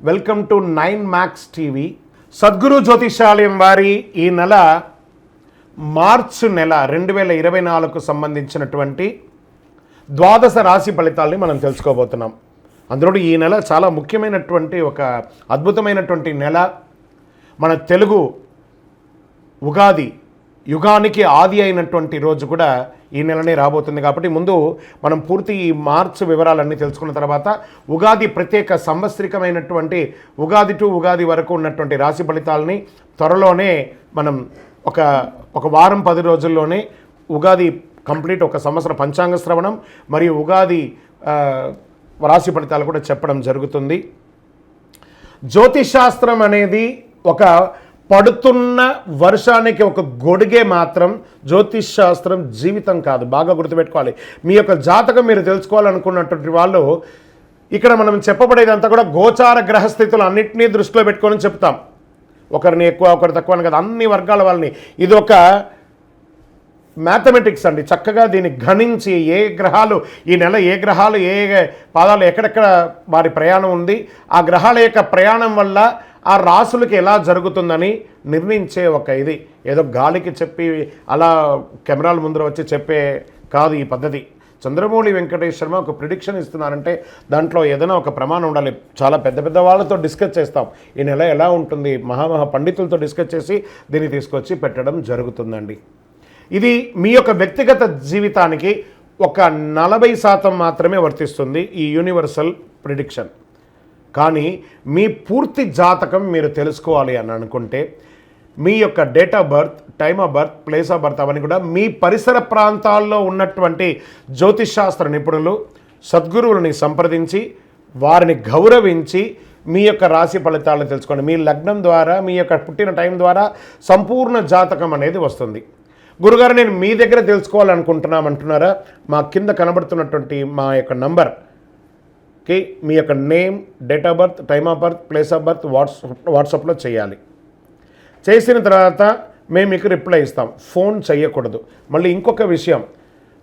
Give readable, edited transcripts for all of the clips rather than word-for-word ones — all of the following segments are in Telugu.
Welcome to 9 TV. Sadguru Jyotishalayam వారి ఈ నెల మార్చి నెల 2024కు సంబంధించినటువంటి ద్వాదశ రాశి ఫలితాలని మనం తెలుసుకోబోతున్నాం. అందులో ఈ నెల చాలా ముఖ్యమైనటువంటి ఒక అద్భుతమైనటువంటి నెల. మన తెలుగు ఉగాది యుగానికి ఆది అయినటువంటి రోజు కూడా ఈ నెలనే రాబోతుంది. కాబట్టి ముందు మనం పూర్తి ఈ మార్చ్ వివరాలన్నీ తెలుసుకున్న తర్వాత ఉగాది ప్రత్యేక సంవత్సరికమైనటువంటి ఉగాది టు ఉగాది వరకు ఉన్నటువంటి రాశి ఫలితాలని త్వరలోనే మనం ఒక వారం 10 రోజుల్లోనే ఉగాది కంప్లీట్ ఒక సంవత్సర పంచాంగ శ్రవణం మరియు ఉగాది రాశి ఫలితాలు కూడా చెప్పడం జరుగుతుంది. జ్యోతిషాస్త్రం అనేది ఒక పడుతున్న వర్షానికి ఒక గొడుగే మాత్రం. జ్యోతిష్ శాస్త్రం జీవితం కాదు, బాగా గుర్తుపెట్టుకోవాలి. మీ యొక్క జాతకం మీరు తెలుసుకోవాలనుకున్నటువంటి వాళ్ళు ఇక్కడ మనం చెప్పబడేదంతా కూడా గోచార గ్రహస్థితులు అన్నింటినీ దృష్టిలో పెట్టుకొని చెప్తాం. ఒకరిని ఎక్కువ ఒకరు తక్కువ అని కదా, అన్ని వర్గాల వాళ్ళని. ఇది ఒక మ్యాథమెటిక్స్ అండి. చక్కగా దీన్ని గణించి ఏ గ్రహాలు ఈ నెల ఏ గ్రహాలు ఏ పాదాలు ఎక్కడెక్కడ వారి ప్రయాణం ఉంది, ఆ గ్రహాల యొక్క ప్రయాణం వల్ల ఆ రాసులకి ఎలా జరుగుతుందని నిర్ణయించే ఒక ఇది. ఏదో గాలికి చెప్పి అలా కెమెరాల ముందర వచ్చి చెప్పే కాదు ఈ పద్ధతి. చంద్రమౌళి వెంకటేష్ శర్మ ఒక ప్రిడిక్షన్ ఇస్తున్నారంటే దాంట్లో ఏదైనా ఒక ప్రమాణం ఉండాలి. చాలా పెద్ద పెద్ద వాళ్ళతో డిస్కస్ చేస్తాం, ఈ నెల ఎలా ఉంటుంది, మహామహా పండితులతో డిస్కస్ చేసి దీన్ని తీసుకొచ్చి పెట్టడం జరుగుతుందండి. ఇది మీ యొక్క వ్యక్తిగత జీవితానికి ఒక 40% మాత్రమే వర్తిస్తుంది ఈ యూనివర్సల్ ప్రిడిక్షన్. కానీ మీ పూర్తి జాతకం మీరు తెలుసుకోవాలి అని అనుకుంటే మీ యొక్క date of birth, time of birth, place of birth అవన్నీ కూడా మీ పరిసర ప్రాంతాల్లో ఉన్నటువంటి జ్యోతిషాస్త్ర నిపుణులు సద్గురువులని సంప్రదించి వారిని గౌరవించి మీ యొక్క రాశి ఫలితాలను తెలుసుకోండి. మీ లగ్నం ద్వారా మీ యొక్క పుట్టిన టైం ద్వారా సంపూర్ణ జాతకం అనేది వస్తుంది. గురుగారు నేను మీ దగ్గర తెలుసుకోవాలనుకుంటున్నామంటున్నారా? మా కింద కనబడుతున్నటువంటి మా యొక్క నంబర్కి మీ యొక్క name, date of birth, time of birth, place of birth వాట్సాప్లో చేయాలి. చేసిన తర్వాత మేము మీకు రిప్లై ఇస్తాం. ఫోన్ చేయకూడదు. మళ్ళీ ఇంకొక విషయం,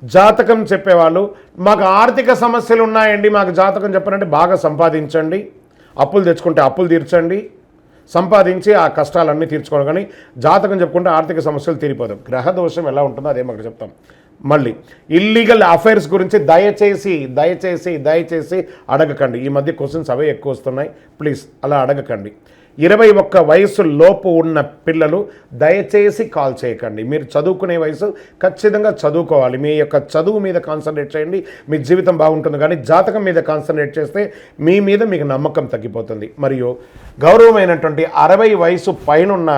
జాతకం చెప్పేవాళ్ళు మాకు ఆర్థిక సమస్యలు ఉన్నాయండి, మాకు జాతకం చెప్పారంటే బాగా సంపాదించండి, అప్పులు తెచ్చుకుంటే అప్పులు తీర్చండి, సంపాదించి ఆ కష్టాలన్నీ తీర్చుకోవడం. కానీ జాతకం చెప్పుకుంటే ఆర్థిక సమస్యలు తీరిపోతాం. గ్రహ దోషం ఎలా ఉంటుందో అదే మాకు చెప్తాం. మళ్ళీ ఇల్లీగల్ అఫైర్స్ గురించి దయచేసి అడగకండి. ఈ మధ్య క్వశ్చన్స్ అవే ఎక్కువ వస్తున్నాయి. ప్లీజ్ అలా అడగకండి. 21 వయసు లోపు ఉన్న పిల్లలు దయచేసి కాల్ చేయకండి. మీరు చదువుకునే వయసు ఖచ్చితంగా చదువుకోవాలి. మీ యొక్క చదువు మీద కాన్సన్ట్రేట్ చేయండి, మీ జీవితం బాగుంటుంది. కానీ జాతకం మీద కాన్సన్ట్రేట్ చేస్తే మీ మీద మీకు నమ్మకం తగ్గిపోతుంది. మరియు గౌరవమైనటువంటి 60 వయసు పైనున్న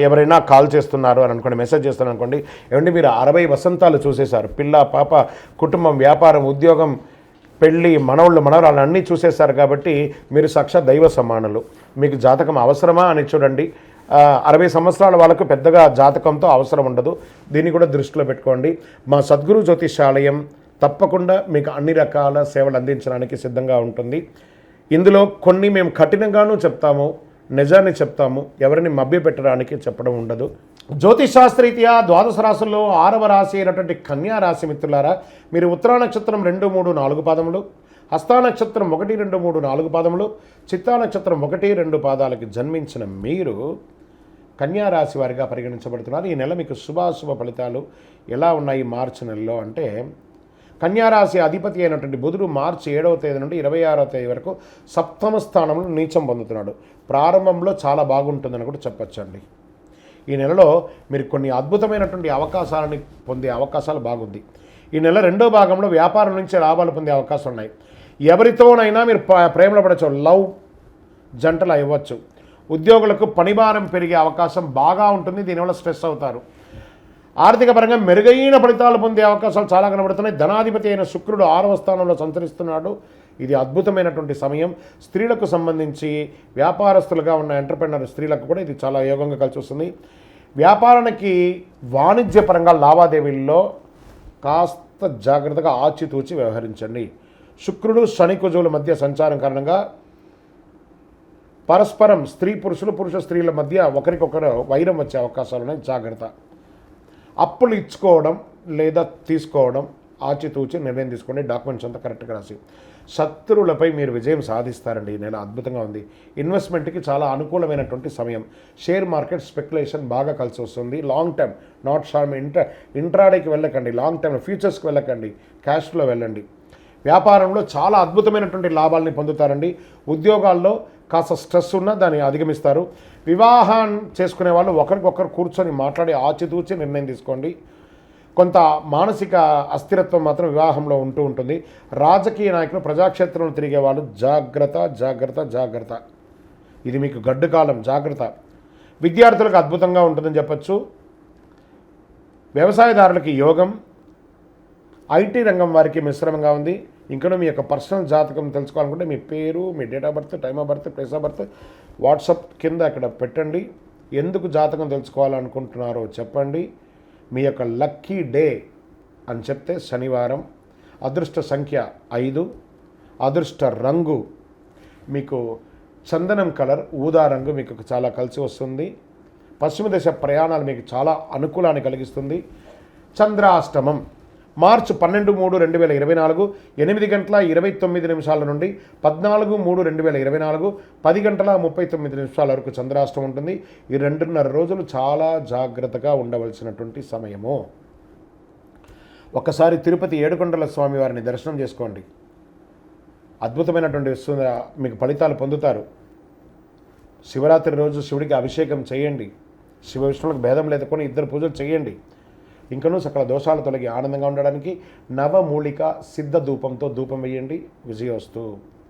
ఎవరైనా కాల్ చేస్తున్నారు అని అనుకోండి, మెసేజ్ చేస్తున్నారు అనుకోండి, ఏమంటే మీరు 60 వసంతాలు చూసేశారు, పిల్ల పాప కుటుంబం వ్యాపారం ఉద్యోగం పెళ్ళి మనవళ్ళు మనవరాలు అన్నీ చూసేశారు. కాబట్టి మీరు సాక్షాత్ దైవ సమానులు. మీకు జాతకం అవసరమా అని చూడండి. 60 సంవత్సరాల వాళ్ళకు పెద్దగా జాతకంతో అవసరం ఉండదు. దీన్ని కూడా దృష్టిలో పెట్టుకోండి. మా సద్గురు జ్యోతిషాలయం తప్పకుండా మీకు అన్ని రకాల సేవలు అందించడానికి సిద్ధంగా ఉంటుంది. ఇందులో కొన్ని మేము కఠినంగానూ చెప్తాము, నిజాన్ని చెప్తాము, ఎవరిని మభ్యపెట్టడానికి చెప్పడం ఉండదు. జ్యోతిషాస్త్రరీత్యా ద్వాదశ రాశుల్లో 6వ రాశి అయినటువంటి కన్యా రాశి మిత్రులారా, మీరు ఉత్తరా నక్షత్రం 2, 3, 4 పాదములు, హస్తా నక్షత్రం 1, 2, 3, 4 పాదములు, చిత్తా నక్షత్రం 1, 2 పాదాలకి జన్మించిన మీరు కన్యా రాశి వారిగా పరిగణించబడుతున్నారు. ఈ నెల మీకు శుభాశుభ ఫలితాలు ఎలా ఉన్నాయి మార్చి నెలలో అంటే, కన్యారాశి అధిపతి అయినటువంటి బుధుడు మార్చి 7వ తేదీ నుండి 26వ తేదీ వరకు 7వ స్థానంలో నీచం పొందుతున్నాడు. ప్రారంభంలో చాలా బాగుంటుందని కూడా చెప్పచ్చండి. ఈ నెలలో మీరు కొన్ని అద్భుతమైనటువంటి అవకాశాలని పొందే అవకాశాలు బాగుంది. ఈ నెల 2వ భాగంలో వ్యాపారం నుంచి లాభాలు పొందే అవకాశాలు ఉన్నాయి. ఎవరితోనైనా మీరు ప్రేమలో పడవచ్చు, లవ్ జంటలు ఇవ్వచ్చు. ఉద్యోగులకు పనిభారం పెరిగే అవకాశం బాగా ఉంటుంది. దీనివల్ల స్ట్రెస్ అవుతారు. ఆర్థిక పరంగా మెరుగైన ఫలితాలు పొందే అవకాశాలు చాలా కనబడుతున్నాయి. ధనాధిపతి అయిన శుక్రుడు 6వ స్థానంలో సంచరిస్తున్నాడు. ఇది అద్భుతమైనటువంటి సమయం. స్త్రీలకు సంబంధించి వ్యాపారస్తులుగా ఉన్న ఎంటర్‌ప్రెన్యూర్ స్త్రీలకు కూడా ఇది చాలా యోగంగా కలిసి వస్తుంది. వ్యాపారానికి వాణిజ్యపరంగా లావాదేవీల్లో కాస్త జాగ్రత్తగా ఆచితూచి వ్యవహరించండి. శుక్రుడు శని కుజువుల మధ్య సంచారం కారణంగా పరస్పరం పురుష స్త్రీల మధ్య ఒకరికొకరు వైరం వచ్చే అవకాశాలు ఉన్నాయి. జాగ్రత్త. అప్పులు ఇచ్చుకోవడం లేదా తీసుకోవడం ఆచితూచి నిర్ణయం తీసుకోండి. డాక్యుమెంట్స్ అంతా కరెక్ట్గా రాసి. శత్రువులపై మీరు విజయం సాధిస్తారండి. ఈ నెల అద్భుతంగా ఉంది. ఇన్వెస్ట్మెంట్కి చాలా అనుకూలమైనటువంటి సమయం. షేర్ మార్కెట్ స్పెక్యులేషన్ బాగా కలిసి వస్తుంది. లాంగ్ టర్మ్, నాట్ షార్ట్, ఇంట్రాడేకి వెళ్ళకండి. లాంగ్ టర్మ్ ఫ్యూచర్స్కి వెళ్ళకండి. క్యాష్లో వెళ్ళండి. వ్యాపారంలో చాలా అద్భుతమైనటువంటి లాభాలని పొందుతారండి. ఉద్యోగాల్లో కాస్త స్ట్రెస్ ఉన్నా దాన్ని అధిగమిస్తారు. వివాహం చేసుకునే వాళ్ళు ఒకరికొకరు కూర్చొని మాట్లాడి ఆచితూచి నిర్ణయం తీసుకోండి. కొంత మానసిక అస్థిరత్వం మాత్రం వివాహంలో ఉంటూ ఉంటుంది. రాజకీయ నాయకులు, ప్రజాక్షేత్రంలో తిరిగే వాళ్ళు జాగ్రత్త జాగ్రత్త జాగ్రత్త. ఇది మీకు గడ్డు కాలం, జాగ్రత్త. విద్యార్థులకు అద్భుతంగా ఉంటుందని చెప్పచ్చు. వ్యవసాయదారులకి యోగం. ఐటీ రంగం వారికి మిశ్రమంగా ఉంది. ఇంకనూ మీ యొక్క పర్సనల్ జాతకం తెలుసుకోవాలనుకుంటే మీ పేరు, మీ date of birth, time of birth, place of birth WhatsApp కింద అక్కడ పెట్టండి. ఎందుకు జాతకం తెలుసుకోవాలనుకుంటున్నారో చెప్పండి. మీ యొక్క లక్కీ డే అని చెప్తే శనివారం. అదృష్ట సంఖ్య 5. అదృష్ట రంగు మీకు చందనం కలర్, ఊదా రంగు మీకు చాలా కలిసి వస్తుంది. పశ్చిమ దిశ ప్రయాణాలు మీకు చాలా అనుకూలాన్ని కలిగిస్తుంది. చంద్రాష్టమం మార్చి 12/3/2024 8:29 నుండి 14/3/2024 10:39 వరకు చంద్రాష్టమం ఉంటుంది. ఈ 2.5 రోజులు చాలా జాగ్రత్తగా ఉండవలసినటువంటి సమయము. ఒక్కసారి తిరుపతి ఏడుకొండల స్వామి వారిని దర్శనం చేసుకోండి. అద్భుతమైనటువంటి మీకు ఫలితాలు పొందుతారు. శివరాత్రి రోజు శివుడికి అభిషేకం చేయండి. శివ విష్ణువులకు భేదం లేదుకొని 2 పూజలు చేయండి. ఇంకనూ సకల దోషాలు తొలగి ఆనందంగా ఉండడానికి నవమూలిక సిద్ధ ధూపంతో ధూపం వేయండి. విజయోస్తు.